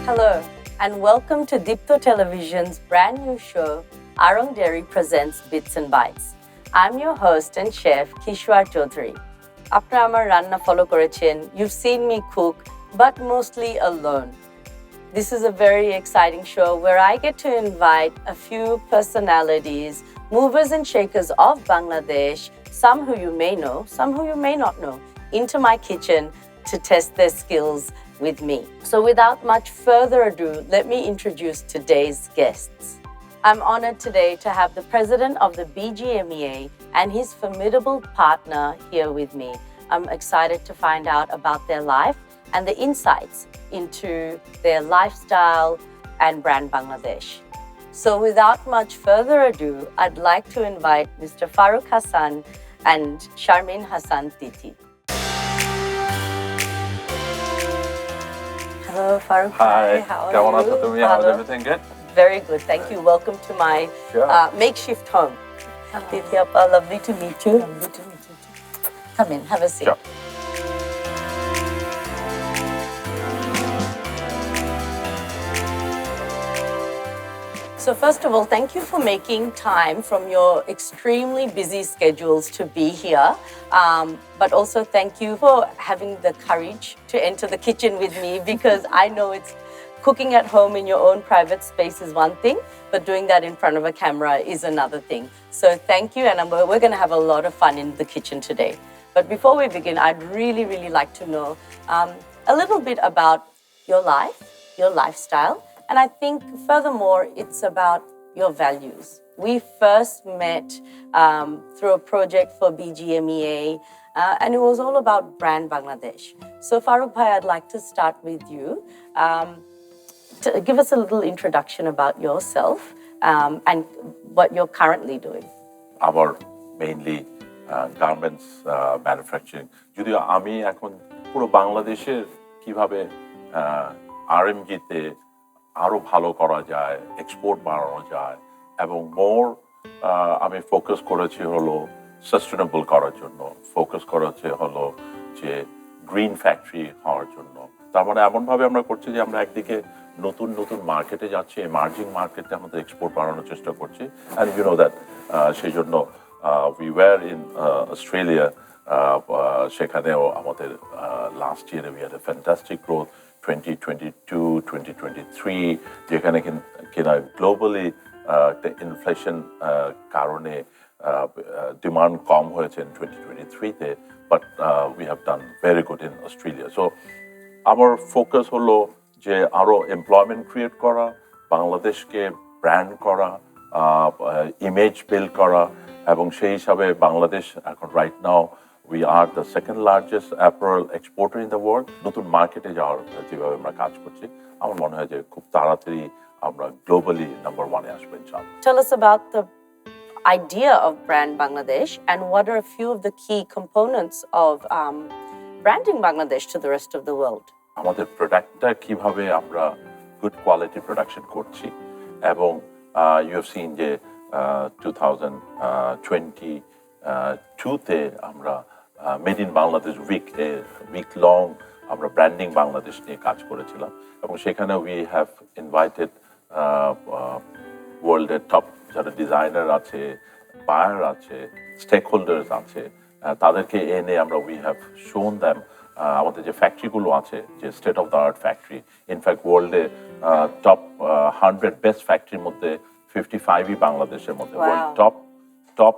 Hello, and welcome to Dipto Television's brand new show, Aarong Dairy presents Bits and Bites. I'm your host and chef, Kishwar Chowdhury. Apna amar ranna follow korechen, you've seen me cook, but mostly alone. This is a very exciting show where I get to invite a few personalities, movers and shakers of Bangladesh, some who you may know, some who you may not know, into my kitchen to test their skills with me. So without much further ado, let me introduce today's guests. I'm honored today to have the president of the BGMEA and his formidable partner here with me. I'm excited to find out about their life and the insights into their lifestyle and brand Bangladesh. So without much further ado, I'd like to invite Mr. Faruque Hassan and Sharmin Hassan Tithi. Hello, Faruque. Hi, how Kawan are acho you? tumi? How's everything good? Very good, thank you. Welcome to my makeshift home. Tithi Appa, lovely to meet you. Lovely to meet you too. Come in, have a seat. Sure. So first of all, thank you for making time from your extremely busy schedules to be here. But also thank you for having the courage to enter the kitchen with me, because I know it's cooking at home in your own private space is one thing, but doing that in front of a camera is another thing. So thank you, and we're going to have a lot of fun in the kitchen today. But before we begin, I'd really like to know a little bit about your life, your lifestyle, and I think furthermore, it's about your values. We first met through a project for BGMEA, and it was all about brand Bangladesh. So Faruque Bhai, I'd like to start with you. To give us a little introduction about yourself and what you're currently doing. Our mainly garments manufacturing. যদিও আমি এখন পুরো বাংলাদেশের কিভাবে RMG তে আরো ভালো করা যায়, এক্সপোর্ট বাড়ানো যায় এবং মোর আমি ফোকাস করেছি হলো সাস্টেনেবল করার জন্য, ফোকাস করেছে হলো যে গ্রিন ফ্যাক্টরি হওয়ার জন্য। তার মানে এমনভাবে আমরা করছি যে আমরা একদিকে নতুন নতুন মার্কেটে যাচ্ছি, এমার্জিং মার্কেটে আমাদের এক্সপোর্ট বাড়ানোর চেষ্টা করছি। অ্যান্ড ইউ নো দ্যাট সেই জন্য উই ওয়্যার ইন অস্ট্রেলিয়া, সেখানেও আমাদের লাস্ট ইয়ারে we had a fantastic growth 2022, 2023, যেখানে কিনা গ্লোবালি একটা ইনফ্লেশন কারণে ডিমান্ড কম হয়েছে in 2023-তে, but we have done very good in Australia. So আমার ফোকাস হলো যে আরো এমপ্লয়মেন্ট ক্রিয়েট করা, বাংলাদেশকে ব্র্যান্ড করা, ইমেজ বিল্ড করা, এবং সেই হিসাবে বাংলাদেশ এখন right now we are the second largest apparel exporter in the world. নতুন মার্কেটে যাওয়ার যেভাবে আমরা কাজ করছি, আমার মনে হয় যে খুব তাড়াতাড়ি আমরা গ্লোবালি নাম্বার ওয়ানে আসবো ইনশাআল্লাহ। Tell us about the idea of brand Bangladesh and what are a few of the key components of branding Bangladesh to the rest of the world. আমাদের প্রোডাক্টটা কিভাবে আমরা গুড কোয়ালিটি প্রোডাকশন করছি, এবং you have seen যে 2022-তে আমরা made in Bangladesh week long আমরা ব্র্যান্ডিং বাংলাদেশ নিয়ে কাজ করেছিলাম, এবং সেখানে উই হ্যাভ ইনভাইটেড ওয়ার্ল্ডের টপ যারা ডিজাইনার আছে, বায়ার আছে, স্টেক হোল্ডার্স আছে, তাদেরকে এনে আমরা উই হ্যাভ শোন দ্যাম আমাদের যে ফ্যাক্টরিগুলো আছে, যে state of the art factory. In fact ওয়ার্ল্ডে টপ 100 বেস্ট ফ্যাক্টরির মধ্যে 55ই বাংলাদেশের মধ্যে, টপ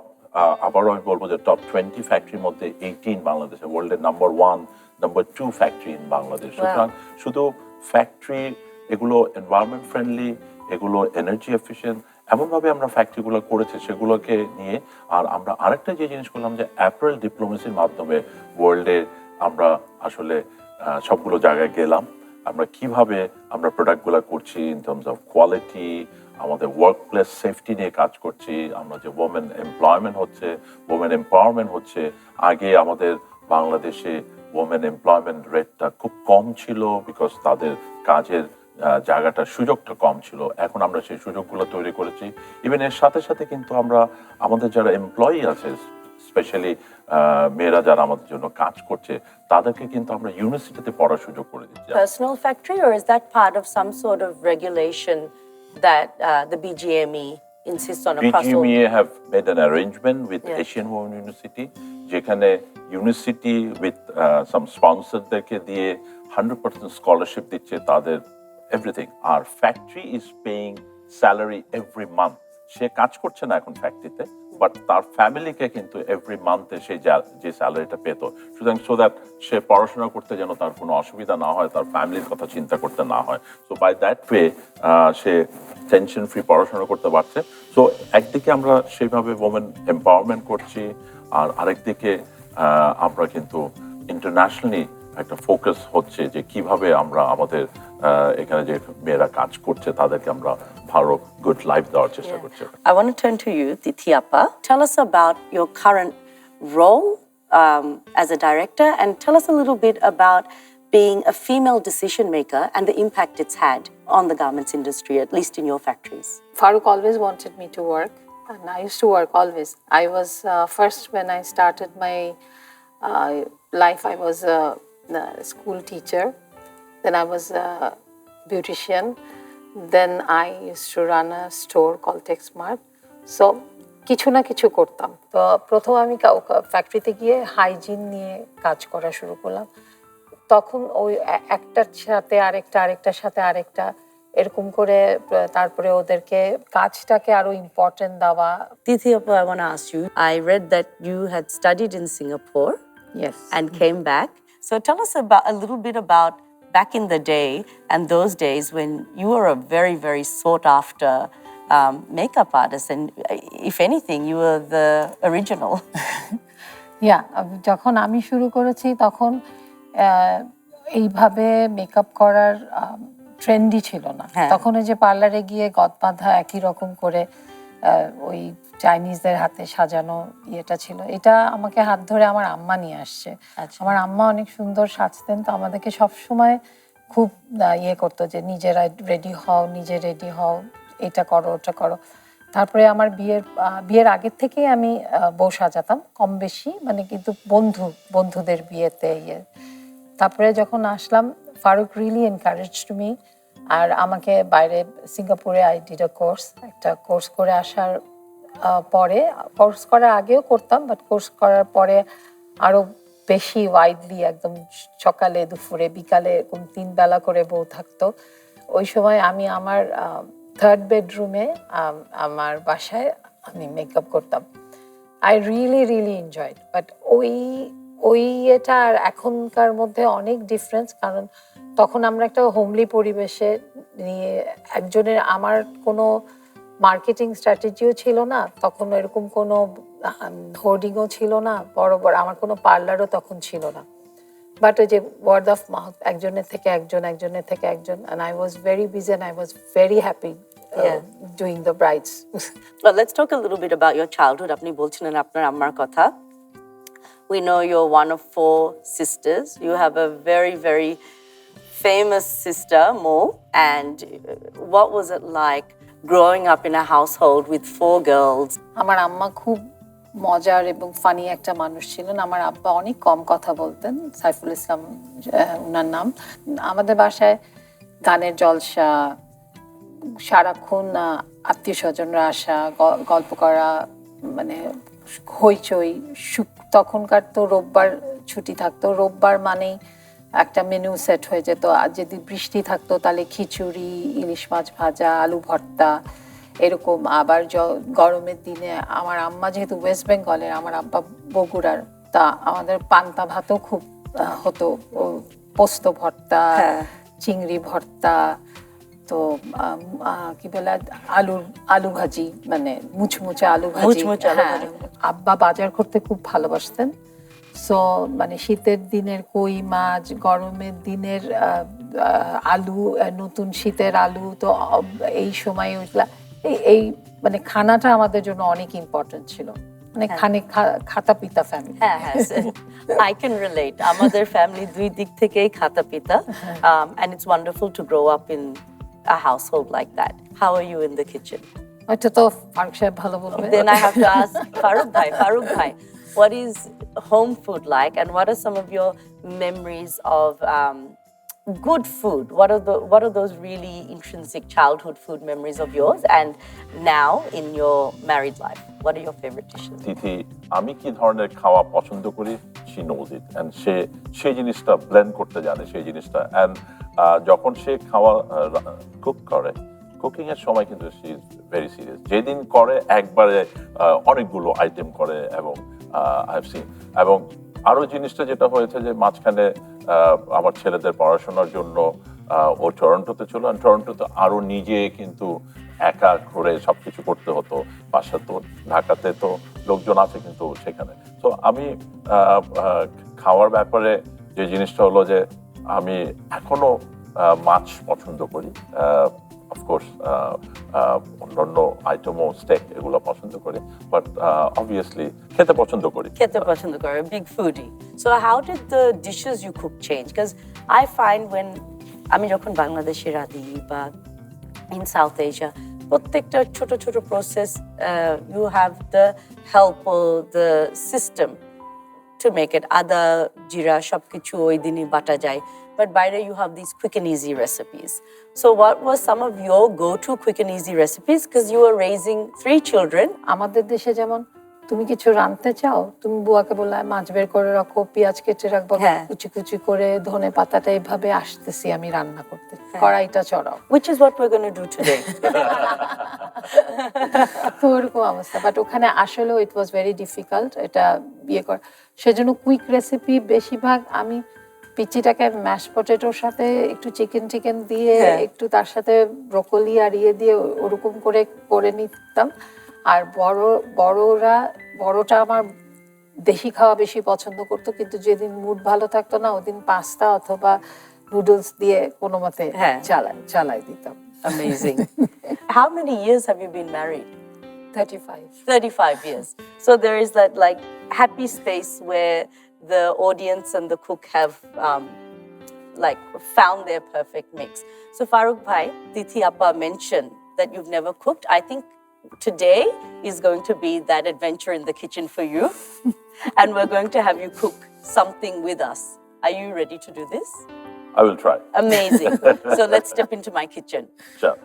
আবারও আমি বলবো যে টপ 20 ফ্যাক্টরির মধ্যে 18 বাংলাদেশে, ওয়ার্ল্ডের number 1, number 2 factory in Bangladesh. সুতরাং শুধু ফ্যাক্টরি, এগুলো এনভায়রনমেন্ট ফ্রেন্ডলি, এগুলো এনার্জি এফিশিয়েন্ট, এমনভাবে আমরা ফ্যাক্টরিগুলো করেছি সেগুলোকে নিয়ে। আর আমরা আরেকটা যে জিনিস করলাম যে অ্যাপারেল ডিপ্লোমেসির মাধ্যমে ওয়ার্ল্ডে আমরা আসলে সবগুলো জায়গায় গেলাম, আমরা কিভাবে আমরা প্রোডাক্টগুলো করছি ইন টার্মস অফ কোয়ালিটি, আমাদের ওয়ার্ক প্লেস সেফটি নিয়ে কাজ করছি, আমরা যে ওমেন এমপ্লয়মেন্ট হচ্ছে, ওমেন এম্পাওয়ারমেন্ট হচ্ছে। আগে আমাদের বাংলাদেশে ওমেন এমপ্লয়মেন্ট রেটটা খুব কম ছিল, বিকজ তাদের কাজের জায়গাটা সুযোগটা কম ছিল। এখন আমরা সেই সুযোগগুলো তৈরি করেছি। ইভেন এর সাথে সাথে কিন্তু আমরা আমাদের যারা এমপ্লয়ি আছে, স্পেশালি মেয়েরা যারা আমাদের জন্য কাজ করছে তাদেরকে কিন্তু আমরা ইউনিভার্সিটিতে পড়ার সুযোগ করে দিচ্ছি। Personal factory, or is that part of some sort of regulation that the BGME insists on across all? BGMEA have made an arrangement with Yeah. Asian Women University, যেখানে ইউনিভার্সিটি উইথ সাম স্পন্সরদেরকে দিয়ে 100% scholarship দিচ্ছে তাদের everything. আর factory is paying salary every month. সে কাজ করছে না এখন ফ্যাক্টরিতে, বাট তার ফ্যামিলিকে কিন্তু এভরি মান্থে সে যে স্যালারিটা পেত, সুতরাং সো দ্যাট সে পড়াশোনা করতে যেন তার কোনো অসুবিধা না হয়, তার ফ্যামিলির কথা চিন্তা করতে না হয়। সো বাই দ্যাট ওয়ে সে টেনশন ফ্রি পড়াশোনা করতে পারছে। সো একদিকে আমরা সেইভাবে ওমেন এম্পাওয়ারমেন্ট করছি, আর আরেকদিকে আমরা কিন্তু ইন্টারন্যাশনালি একটা ফোকাস হচ্ছে যে কিভাবে আমরা আমাদের এখানে যে মেয়েরা কাজ করছে তাদেরকে আমরা ভালো গুড লাইফ দেওয়ার চেষ্টা করছি। I want to turn to you, Tithi Appa. Tell us about your current role as a director, and tell us a little bit about being a female decision maker and the impact it's had on the garments industry, at least in your factories. Faruque always wanted me to work, and I used to work always. I was first when I started my life, I was a school teacher, then I was a beautician, then I used to run a store called TechSmart. So কিছু না কিছু করতাম। তো প্রথম আমি ফ্যাক্টরিতে গিয়ে hygiene নিয়ে কাজ করা শুরু করলাম। তখন ওই একটার সাথে আরেকটা, আরেকটার সাথে আরেকটা, এরকম করে তারপরে ওদেরকে কাজটাকে আরো ইম্পর্টেন্ট দেওয়া। Tithi Appa, I want to ask you, I read that you had studied in Singapore. Yes. And came back. So tell us about a little bit about back in the day and those days when you were a very, very sought after makeup artist, and if anything, you were the original. যখন আমি শুরু করেছি তখন এইভাবে makeup করার ট্রেন্ডই ছিল না। তখন ওই যে পার্লারে গিয়ে গদ বাঁধা একই রকম করে ওই চাইনিজদের হাতে সাজানো ইয়েটা ছিল। এটা আমাকে হাত ধরে আমার আম্মা নিয়ে আসছে। আমার আম্মা অনেক সুন্দর সাজতেন, তো আমাদেরকে সবসময় খুব ইয়ে করতো যে নিজেরা রেডি হও, নিজে রেডি হও, এটা করো ওটা করো। তারপরে আমার বিয়ের আগের থেকেই আমি বউ সাজাতাম কম বেশি, মানে কিন্তু বন্ধুদের বিয়েতে ইয়ে। তারপরে যখন আসলাম, ফারুক রিয়েলি এনকারেজড মি, আর আমাকে বাইরে সিঙ্গাপুরে আই ডিড আ কোর্স, একটা কোর্স করে আসার পরে, কোর্স করার আগেও করতাম, বাট কোর্স করার পরে আরো বেশি ওয়াইডলি, একদম সকালে দুপুরে বিকালে এরকম 3 বেলা করে বউ থাকতো। ওই সময় আমি আমার 3rd বেডরুমে আমার বাসায় আমি মেকআপ করতাম। আই রিয়েলি এনজয়েড, বাট ওই এটা আর এখনকার মধ্যে অনেক ডিফারেন্স। কারণ তখন আমরা একটা হোমলি পরিবেশে নিয়ে একজনের, আমার কোনো মার্কেটিং স্ট্র্যাটেজিও ছিল না তখন, এরকম কোনো হোর্ডিংও ছিল না বড় আমার কোনো পার্লারও তখন ছিল না। বাট ওই যে ওয়ার্ড অফ মাউথ, একজনের থেকে একজন, একজনের থেকে একজন, and I was very busy and I was very happy doing the brides. Well, let's talk a little bit about your childhood. আপনি বলছিলেন আপনার আম্মার কথা। We know you're one of 4 sisters. You have a very, very famous sister, Mo. And what was it like growing up in a household with 4 girls? আমার আম্মা খুব মজার এবং ফানি একটা মানুষ ছিলেন। আমার আব্বা অনেক কম কথা বলতেন, সাইফুল ইসলাম ওনার নাম। আমাদের বাসায় গানের জলসা, সারাক্ষণ আত্মীয় স্বজনরা আসা, গল্প করা, মানে হইচই। তখনকার তো রোববার ছুটি থাকতো, রোববার মানেই একটা মেনু সেট হয়ে যেত। আর যদি বৃষ্টি থাকতো তাহলে খিচুড়ি, ইলিশ মাছ ভাজা, আলু ভর্তা, এরকম। আবার গরমের দিনে আমার আম্মা যেহেতু ওয়েস্ট বেঙ্গলের, আমার আব্বা বগুড়ার, তা আমাদের পান্তা ভাতও খুব হতো, পোস্ত ভর্তা, চিংড়ি ভর্তা, তো কি বলে আলু ভাজি, মানে মুচমুচে আলু ভাজি। আব্বা বাজার করতে খুব ভালোবাসতেন। সো মানে শীতের দিনের কই মাছ, গরমের দিনের আলু, নতুন শীতের আলু, তো এই সময় ওইগুলা, এই মানে খানাটা আমাদের জন্য অনেক ইম্পর্টেন্ট ছিল। মানে খাতা পিতা ফ্যামিলি। I can relate. আমাদের ফ্যামিলি 2 দিক থেকেই খাতা পিতা, and it's wonderful to grow up in a household like that. How are you in the kitchen? ওইটা তো ফারুক সাহেব ভালো বলবে। Then I have to ask Faruque bhai. what is home food like, and what are some of your memories of good food? What are those really intrinsic childhood food memories of yours, and now in your married life, what are your favorite dishes? তিথি আমি কি ধরনের খাওয়া পছন্দ করি she knows it and সে সেই জিনিসটা blend করতে জানে সেই জিনিসটা and যখন সে খাওয়া কুক করে কুকিং এর সময় কিন্তু সি ইজ ভেরি সিরিয়াস যেদিন করে একবারে অনেকগুলো আইটেম করে এবং আই হ্যাভ সিন এবং আরো জিনিসটা যেটা হয়েছে যে মাঝখানে আমার ছেলেদের পড়াশোনার জন্য ও টরন্টোতে ছিল টরন্টোতে আরো নিজে কিন্তু একা ঘুরে সবকিছু করতে হতো বাসা তো ঢাকাতে তো লোকজন আছে কিন্তু সেখানে তো আমি খাওয়ার ব্যাপারে যে জিনিসটা হলো যে আমি এখনো মাছ পছন্দ করি অফকোর্স অন্যান্য আইটেমও স্টেক এগুলো পছন্দ করি বাট অবভিয়াসলি খেতে পছন্দ করি Big foodie. So how did the dishes you cook change? Because I find when আমি যখন বাংলাদেশে রাঁধি বা in South Asia প্রত্যেকটা ছোট ছোট process you have the help or the system to make it আদা জিরা সবকিছু ওই দিনই বাটা যায় but বাইরে you have these quick and easy recipes. So what was some of your go-to quick and easy recipes? Because you were raising 3 children. আমাদের দেশে যেমন তুমি কিছু রাঁধতে চাও তুমি বুয়াকে বললে মাছ বের করে রাখো পেঁয়াজ কেটে রাখবো কুচি কুচি করে ধনে পাতাটা এইভাবে আসতেছি আমি রান্না করতে কড়াইটা চড়াও which is what we're going to do today. তো ওরকম অবস্থা বাট ওখানে আসলে ইট ওয়াজ ভেরি ডিফিকাল্ট এটা বিয়ে কর সেজন্য কুইক রেসিপি বেশিরভাগ আমি পিচিটাকে ম্যাশ পটেটোর সাথে একটু চিকেন দিয়ে একটু তার সাথে ব্রোকলি আর ইয়ে দিয়ে ওরকম করে নিতাম আর বড়টা আমার দেশি খাওয়া বেশি পছন্দ করতো কিন্তু যেদিন মুড ভালো থাকতো না ওদিন পাস্তা অথবা নুডলস দিয়ে কোনো মতে চালাই দিতাম Amazing. How many years have you been married? 35 years. So there is that like happy space where the audience and the cook have like found their perfect mix. So Faruque bhai, Tithi appa mentioned that you've never cooked. I think today is going to be that adventure in the kitchen for you. And we're going to have you cook something with us. Are you ready to do this? I will try. Amazing. So let's step into my kitchen. Sure.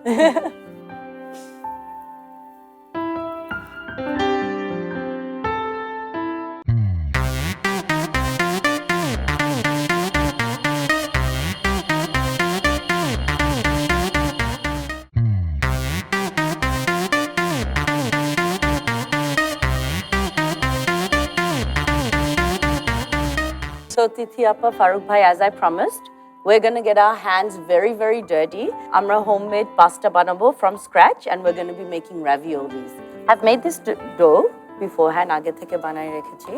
So Tithi appa, Faruque bhai, as I promised, we're going to get our hands very, very dirty. Amra homemade pasta banabo from scratch and we're going to be making raviolis. I've made this dough beforehand, age theke banai rekhechi.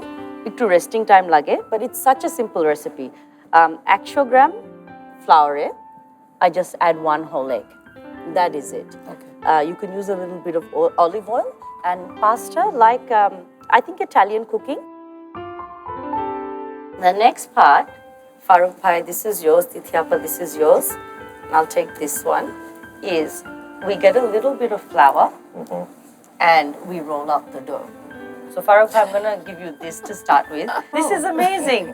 Ekটু resting time lage, but it's such a simple recipe. 100 gram flour, I just add 1 whole egg. That is it. Okay. You can use a little bit of olive oil and pasta like, I think Italian cooking. The next part, Faruque bhai, this is yours, Tithi appa, this is yours. And I'll take this one, is we get a little bit of flour and we roll up the dough. So Faruque bhai, I'm going to give you this to start with. This is amazing.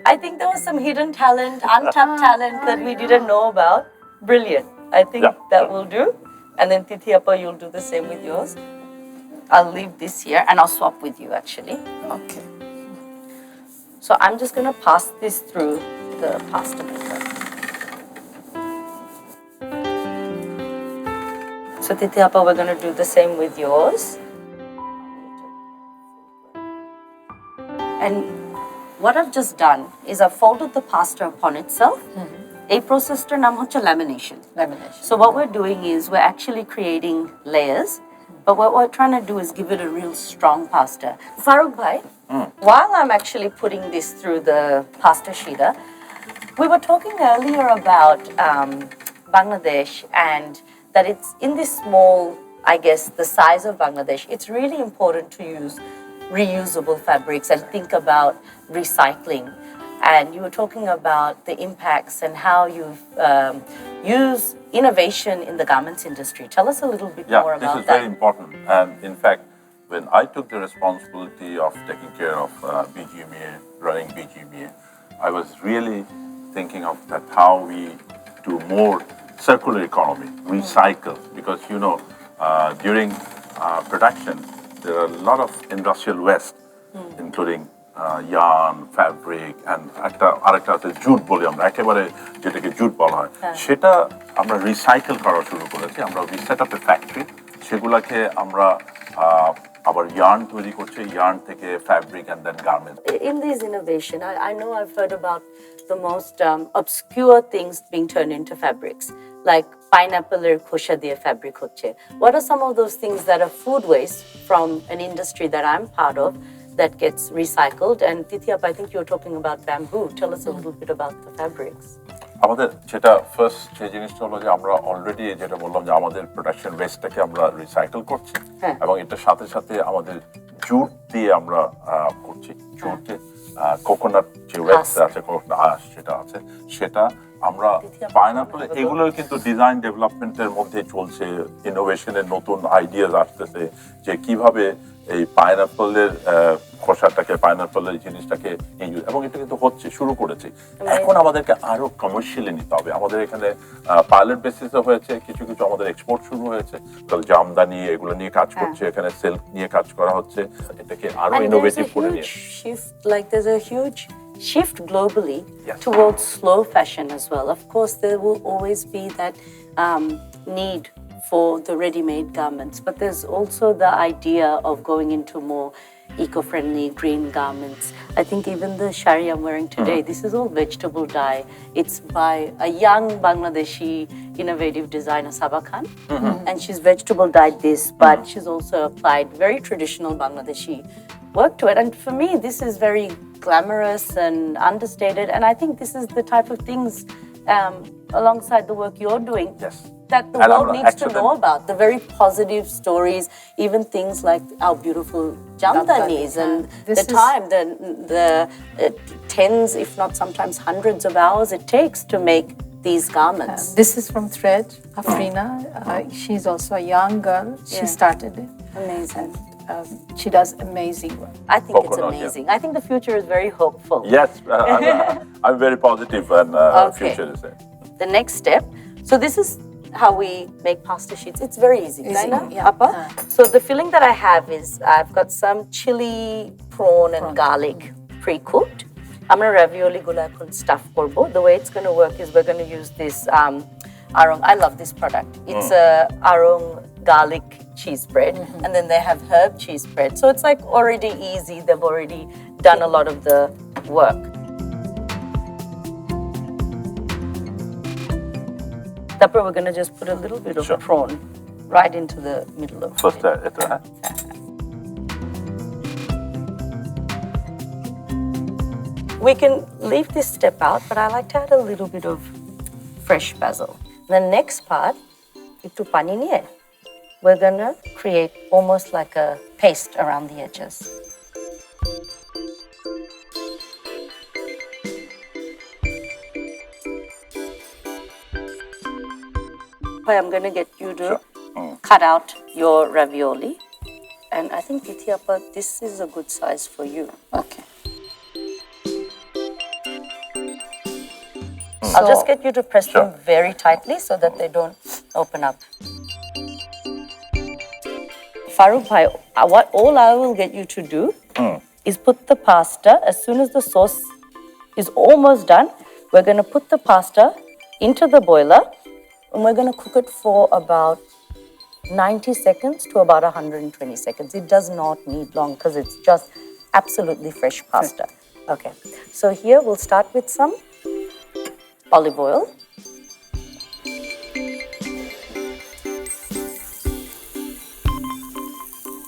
I think there was some hidden talent, untapped talent that we didn't know about. Brilliant. I think that will do. And then Tithi appa, you'll do the same with yours. I'll leave this here and I'll swap with you actually. Okay. So I'm just going to pass this through the pasta maker. So Tithi appa, we're going to do the same with yours. And what I've just done is I've folded the pasta upon itself. A processor naam hocche lamination. So what we're doing is we're actually creating layers. But what we're trying to do is give it a real strong pasta. Faruque bhai, while I'm actually putting this through the pasta sheeter, we were talking earlier about Bangladesh and that it's in this small, I guess, the size of Bangladesh, it's really important to use reusable fabrics and think about recycling. And you were talking about the impacts and how you've used innovation in the garments industry. Tell us a little bit more about that. Yeah, this is very important. And in fact, when I took the responsibility of taking care of BGMEA, running BGMEA, I was really thinking of that how we do more circular economy, recycle, because during production there are a lot of industrial waste, including yarn, fabric, and আরেকটা আছে jute বলি আমরা একেবারে যেটাকে jute বলা হয় সেটা আমরা রিসাইকেল করা শুরু করেছি আমরা we set up A factory সেগুলোকে আমরা আবার yarn তৈরি করছি yarn থেকে fabric and then garment. In this innovation, I know I've heard about the most obscure things being turned into fabrics, like pineapple or khosha diye fabric hocche. What are some of those things that are food waste from an industry that I'm part of that gets recycled? And Tithi, I think you were talking about bamboo. Tell us a little bit about the fabrics. আমাদের যেটা first যে জিনিসটা হলো যে আমরা already যেটা বললাম যে আমাদের প্রোডাকশন ওয়েস্টটাকে আমরা রিসাইকেল করছি এবং এটার সাথে সাথে আমাদের জুট দিয়ে আমরা করছি জুটে কোকোনাট যে ওয়েস্ট আছে কোকোনাট আঁশ যেটা আছে সেটা আমরা পাইনাপল এগুলো কিন্তু ডিজাইন ডেভেলপমেন্টের মধ্যে চলছে ইনোভেশনের নতুন আইডিয়াস আসতেছে যে কিভাবে এই পাইনাপলের খোসাটাকে পাইনাপলের জিনিসটাকে এবং এটা কিন্তু হচ্ছে শুরু করেছে এখন আমাদেরকে আরো কমার্শিয়ালি নিতে হবে আমাদের এখানে পাইলট বেসিসে হয়েছে কিছু কিছু আমাদের এক্সপোর্ট শুরু হয়েছে জামদানি এগুলো নিয়ে কাজ করছে এখানে সিল্ক নিয়ে কাজ করা হচ্ছে এটাকে আরো ইনোভেটিভ করে নিয়ে there's a huge shift globally towards slow fashion as well. Of course, there will always be that need for the ready-made garments, but there's also the idea of going into more eco-friendly green garments. I think even the shari I'm wearing today, this is all vegetable dye. It's by a young Bangladeshi innovative designer, Saba Khan, and she's vegetable dyed this, but she's also applied very traditional Bangladeshi work to it. And for me, this is very glamorous and understated, and I think this is the type of things alongside the work you're doing that the world needs to know about, the very positive stories, even things like our beautiful jamdanis and the tens, if not sometimes hundreds of hours it takes to make these garments. This is from thread, Afrina. She's also a young girl. She started it. Amazing. She does amazing work. I think it's amazing. I think the future is very hopeful. Yes, I'm very positive and future is there. The next step, so this is how we make pasta sheets. It's very easy. Appa? So the filling that I have is I've got some chili, prawn and garlic pre-cooked. I'm going to ravioli gula stuff korbo. The way it's going to work is we're going to use this Aarong. I love this product. It's a Aarong garlic cheese bread, and then they have herb cheese bread. So it's like already easy. They've already done a lot of the work. Tapper, we're going to just put a little bit of prawn right into the middle of it. We can leave this step out, but I like to add a little bit of fresh basil. The next part, ekটু pani niye, we're going to create almost like a paste around the edges. I'm going to get you to cut out your ravioli. And I think, Tithi Appa, this is a good size for you. Okay. I'll just get you to press them very tightly so that they don't open up. Faruque bhai, what all I will get you to do is put the pasta, as soon as the sauce is almost done, we're going to put the pasta into the boiler and we're going to cook it for about 90 seconds to about 120 seconds. It does not need long because it's just absolutely fresh pasta. Okay, so here we'll start with some olive oil.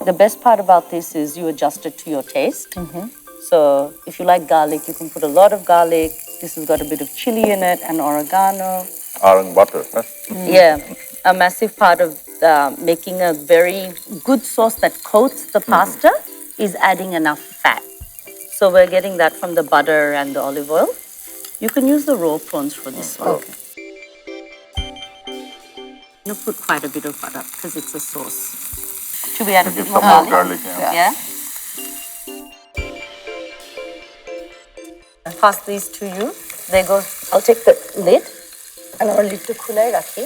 The best part about this is you adjust it to your taste. So if you like garlic, you can put a lot of garlic. This has got a bit of chili in it and oregano. Aarong butter, huh? Yeah, a massive part of making a very good sauce that coats the pasta is adding enough fat. So we're getting that from the butter and the olive oil. You can use the raw prawns for this one. Okay. You put quite a bit of butter because it's a sauce. Should we add a Give bit more some more garlic? garlic, Yeah. Pass these to you. They go. I'll take the lid and I'll leave the khulai rakhi.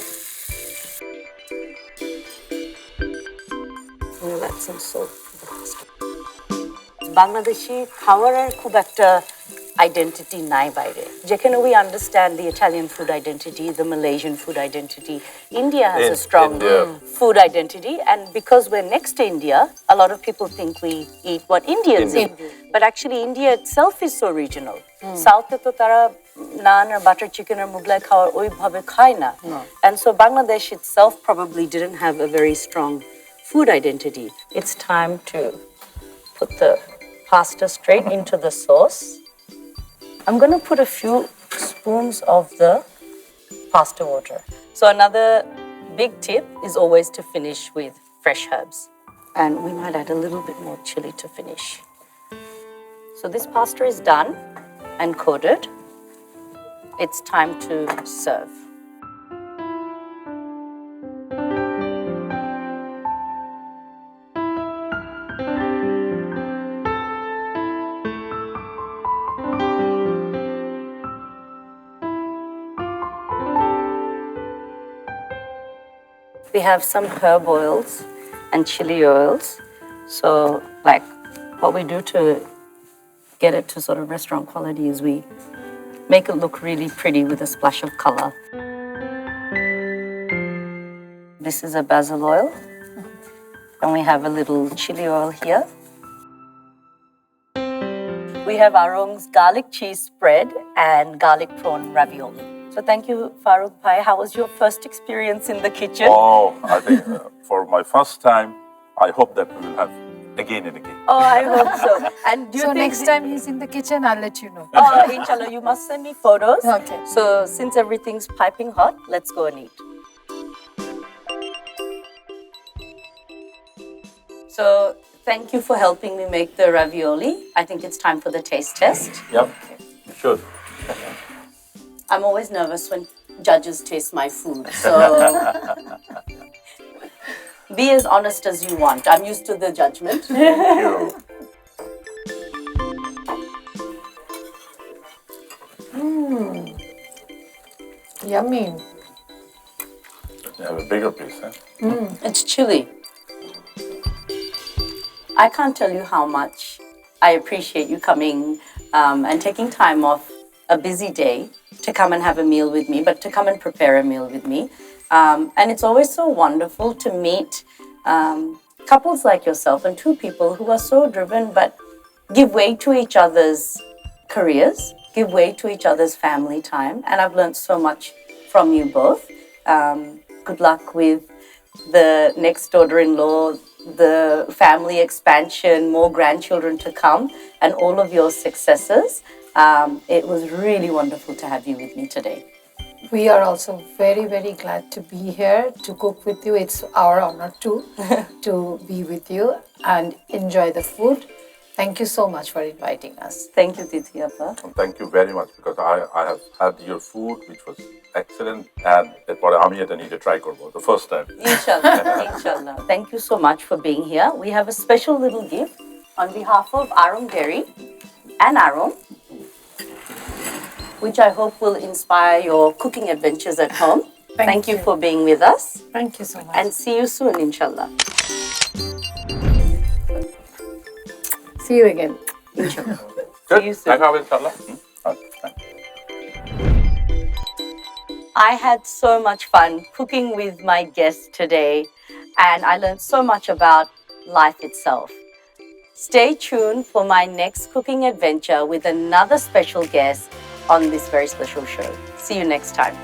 We'll add some salt to the pasta. Bangladeshi খাবারের খুব একটা identity নাই বাইরে যেখানে we understand the Italian food identity, the Malaysian food identity. India has a strong food identity, and because we're next to India, a lot of people think we eat what Indians eat. But actually India itself is so regional. South e to tara naan or butter chicken or mughlai khawar oi bhabe khai na. And so Bangladesh itself probably didn't have a very strong food identity. It's time to put the pasta straight into the sauce. I'm going to put a few spoons of the pasta water. So another big tip is always to finish with fresh herbs. And we might add a little bit more chili to finish. So this pasta is done and coated. It's time to serve. We have some herb oils and chili oils. So like what we do to get it to sort of restaurant quality is we make it look really pretty with a splash of color. This is a basil oil. And we have a little chili oil here. We have Aarong's garlic cheese spread and garlic prawn ravioli. So thank you, Faruque Bhai. How was your first experience in the kitchen? Oh, I think for my first time, I hope that we will have again and again. Oh, I hope so. And do you So think next time he's in the kitchen, I'll let you know. Oh, inshallah, you must send me photos. Okay. So since everything's piping hot, let's go and eat. So thank you for helping me make the ravioli. I think it's time for the taste test. Yep, you should. I'm always nervous when judges taste my food. So be as honest as you want. I'm used to the judgment. Thank you. Yummy. You have a bigger piece, huh? It's chili. I can't tell you how much I appreciate you coming and taking time off a busy day to come and have a meal with me, but to come and prepare a meal with me. And it's always so wonderful to meet couples like yourself and two people who are so driven but give way to each other's careers, give way to each other's family time. And I've learned so much from you both. Good luck with the next daughter-in-law, the family expansion, more grandchildren to come, and all of your successes. It was really wonderful to have you with me today. We are also very, very glad to be here to cook with you. It's our honor to be with you and enjoy the food. Thank you so much for inviting us. Thank you, Tithi Appa. And thank you very much because I have had your food, which was excellent, and that's what আমি এটা নিজে try করবো the first time. Inshallah, inshallah. Thank you so much for being here. We have a special little gift on behalf of Aarong Dairy and Aarong, which I hope will inspire your cooking adventures at home. Thank you for being with us. Thank you so much. And see you soon, inshallah. See you again. Inshallah. Good. See you soon. দেখা হবে ইনশাআল্লাহ। Okay, thank you. I had so much fun cooking with my guests today, and I learned so much about life itself. Stay tuned for my next cooking adventure with another special guest on this very special show. See you next time.